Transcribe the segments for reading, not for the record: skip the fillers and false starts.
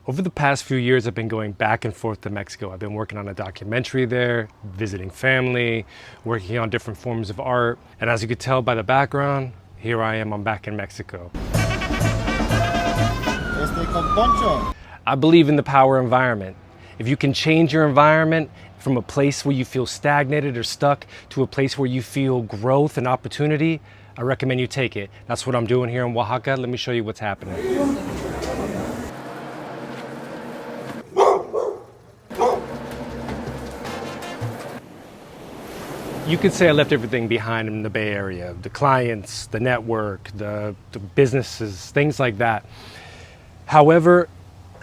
Over the past few years, I've been going back and forth to Mexico. I've been working on a documentary there, visiting family, working on different forms of art. And as you could tell by the background, here I am, I'm back in Mexico. I believe in the power environment. If you can change your environment from a place where you feel stagnated or stuck to a place where you feel growth and opportunity, I recommend you take it. That's what I'm doing here in Oaxaca. Let me show you what's happening. You could say I left everything behind in the Bay Area, the clients, the network, the businesses, things like that. However,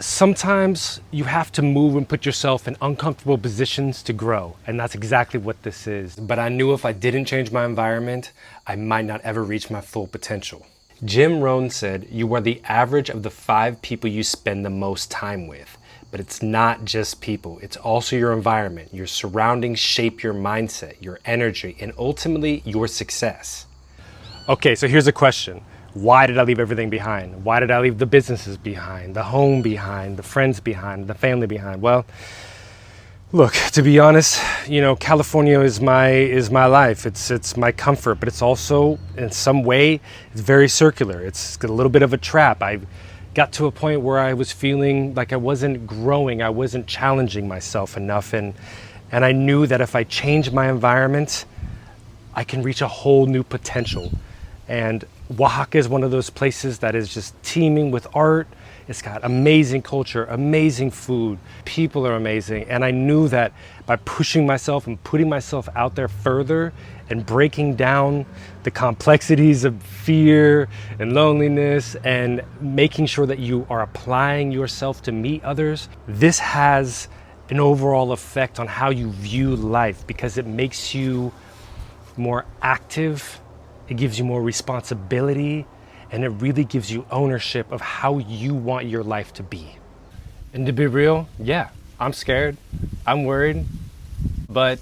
sometimes you have to move and put yourself in uncomfortable positions to grow, and that's exactly what this is. But I knew if I didn't change my environment, I might not ever reach my full potential. Jim Rohn said, "You are the average of the 5 people you spend the most time with." But it's not just people, it's also your environment. Your surroundings shape your mindset, your energy, and ultimately your success. Okay, so here's a question. Why did I leave everything behind? Why did I leave the businesses behind, the home behind, the friends behind, the family behind? Well, look, to be honest, California is my life. It's my comfort, but it's also, in some way, it's very circular. It's a little bit of a trap. I got to a point where I was feeling like I wasn't growing, I wasn't challenging myself enough, and I knew that if I changed my environment, I can reach a whole new potential. And Oaxaca is one of those places that is just teeming with art. It's got amazing culture, amazing food, people are amazing, and I knew that by pushing myself and putting myself out there further and breaking down the complexities of fear and loneliness and making sure that you are applying yourself to meet others, this has an overall effect on how you view life because it makes you more active, it gives you more responsibility, and it really gives you ownership of how you want your life to be. And to be real, yeah, I'm scared, I'm worried, but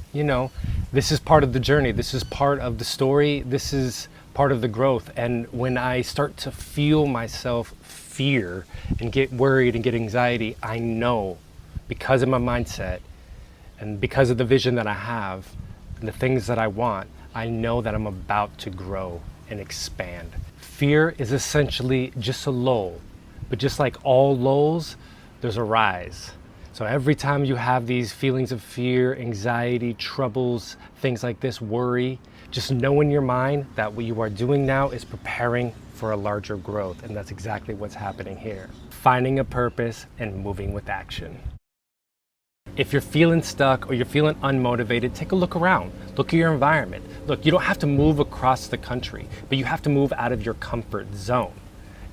this is part of the journey. This is part of the story. This is part of the growth. And when I start to feel myself fear and get worried and get anxiety, I know because of my mindset and because of the vision that I have and the things that I want, I know that I'm about to grow and expand. Fear is essentially just a lull, but just like all lulls, there's a rise. So every time you have these feelings of fear, anxiety, troubles, things like this, worry, just know in your mind that what you are doing now is preparing for a larger growth. And that's exactly what's happening here. Finding a purpose and moving with action. If you're feeling stuck or you're feeling unmotivated, take a look around. Look at your environment. Look, you don't have to move across the country, but you have to move out of your comfort zone.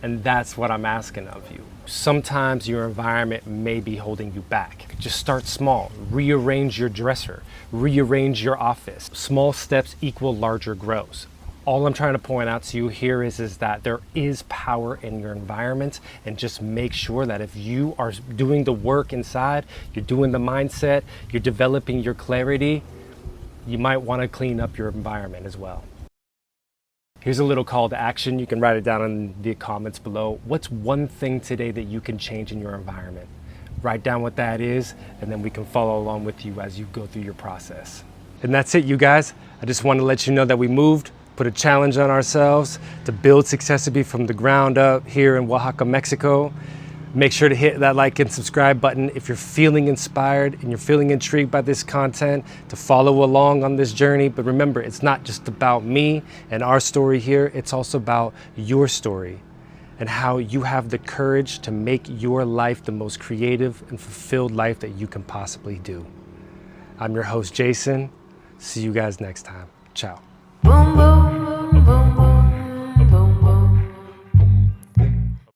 And that's what I'm asking of you. Sometimes your environment may be holding you back. Just start small. Rearrange your dresser. Rearrange your office. Small steps equal larger growth. All I'm trying to point out to you here is that there is power in your environment, and just make sure that if you are doing the work inside, you're doing the mindset, you're developing your clarity, you might want to clean up your environment as well. Here's a little call to action. You can write it down in the comments below. What's one thing today that you can change in your environment? Write down what that is, and then we can follow along with you as you go through your process. And that's it, you guys. I just want to let you know that we moved, put a challenge on ourselves to build Successipe from the ground up here in Oaxaca, Mexico. Make sure to hit that like and subscribe button if you're feeling inspired and you're feeling intrigued by this content, to follow along on this journey. But remember, it's not just about me and our story here, it's also about your story and how you have the courage to make your life the most creative and fulfilled life that you can possibly do. I'm your host, Jason. See you guys next time. Ciao. Boom, boom, boom, boom.